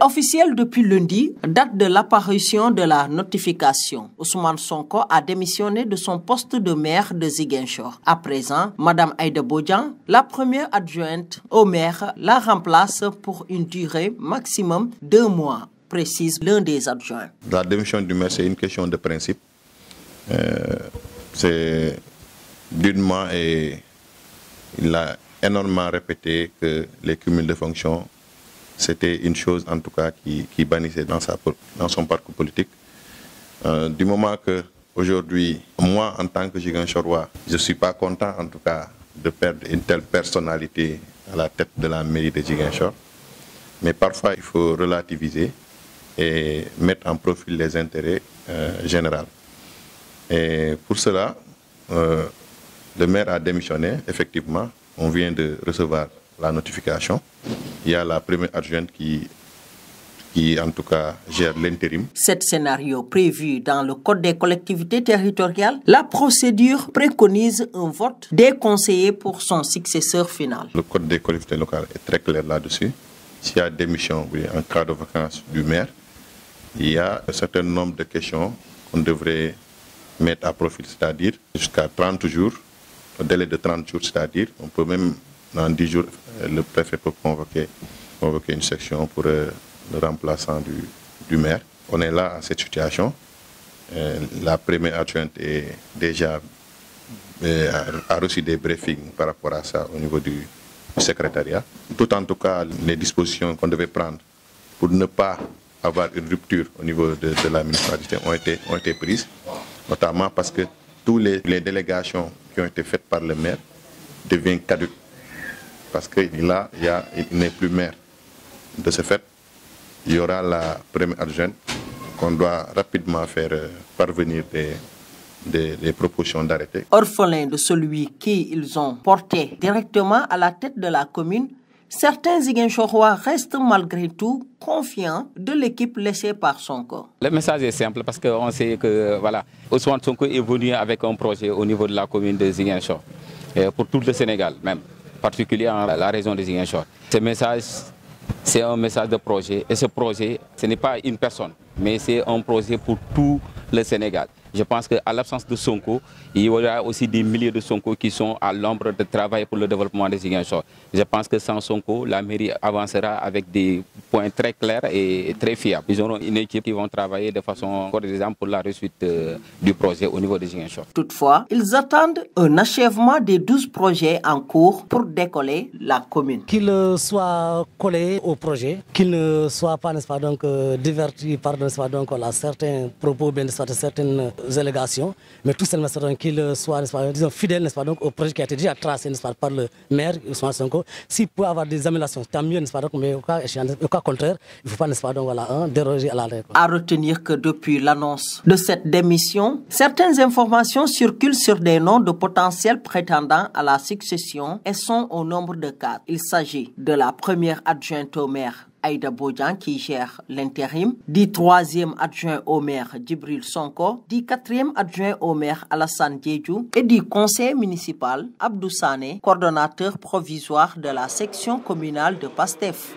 officiel depuis lundi, date de l'apparition de la notification. Ousmane Sonko a démissionné de son poste de maire de Ziguinchor. À présent, Madame Aïda Bodian, la première adjointe au maire, la remplace pour une durée maximum de 2 mois, précise l'un des adjoints. La démission du maire, c'est une question de principe. C'est d'une et il a énormément répété que les cumuls de fonctions, c'était une chose en tout cas qui bannissait dans son parcours politique. Du moment que aujourd'hui, moi en tant que Ziguinchorois, je ne suis pas content en tout cas de perdre une telle personnalité à la tête de la mairie de Ziguinchor. Mais parfois il faut relativiser et mettre en profil les intérêts généraux. Et pour cela, le maire a démissionné, effectivement. On vient de recevoir la notification. Il y a la première adjointe qui en tout cas gère l'intérim. Cet scénario prévu dans le Code des collectivités territoriales, la procédure préconise un vote des conseillers pour son successeur final. Le Code des collectivités locales est très clair là-dessus. S'il y a démission en cas de vacance du maire, il y a un certain nombre de questions qu'on devrait mettre à profil, c'est-à-dire jusqu'à 30 jours, un délai de 30 jours, c'est-à-dire on peut même, dans 10 jours, le préfet peut convoquer une section pour le remplaçant du maire. On est là à cette situation. La première adjointe est déjà a reçu des briefings par rapport à ça au niveau du secrétariat. En tout cas, les dispositions qu'on devait prendre pour ne pas avoir une rupture au niveau de la municipalité ont été prises, notamment parce que toutes les délégations qui ont été faites par le maire deviennent caduques. Parce qu'il n'est plus maire. De ce fait, il y aura la première adjointe qu'on doit rapidement faire parvenir des propositions d'arrêté. Orphelins de celui qu'ils ont porté directement à la tête de la commune, certains Ziguinchorois restent malgré tout confiants de l'équipe laissée par Sonko. Le message est simple parce qu'on sait que Ousmane Sonko est venu avec un projet au niveau de la commune de Ziguinchor, pour tout le Sénégal même, particulièrement la région de Ziguinchor. Ce message, c'est un message de projet et ce projet, ce n'est pas une personne, mais c'est un projet pour tout le Sénégal. Je pense qu'à l'absence de Sonko, il y aura aussi des milliers de Sonko qui sont à l'ombre de travail pour le développement de Ziguinchor. Je pense que sans Sonko, la mairie avancera avec des points très clairs et très fiables. Ils auront une équipe qui va travailler de façon coordonnée pour la réussite du projet au niveau de Ziguinchor. Toutefois, ils attendent un achèvement des 12 projets en cours pour décoller la commune. Qu'il soit collé au projet, qu'il ne soit pas, n'est-ce pas, donc, diverti par certains propos, bien, certaines allégations, mais tout simplement qu'il soit, n'est-ce pas, disons, fidèle, n'est-ce pas, donc, au projet qui a été déjà tracé, n'est-ce pas, par le maire Ousmane Sonko. S'il peut avoir des améliorations, tant mieux, n'est-ce pas, donc, mais au cas contraire, il ne faut pas, n'est-ce pas, donc, déroger à la règle. À retenir que depuis l'annonce de cette démission, certaines informations circulent sur des noms de potentiels prétendants à la succession et sont au nombre de 4. Il s'agit de la première adjointe au maire, Aïda Bodian, qui gère l'intérim, du 3e adjoint au maire Djibril Sonko, du 4e adjoint au maire Alassane Diédhiou et du conseil municipal Abdou Sané, coordonnateur provisoire de la section communale de PASTEF.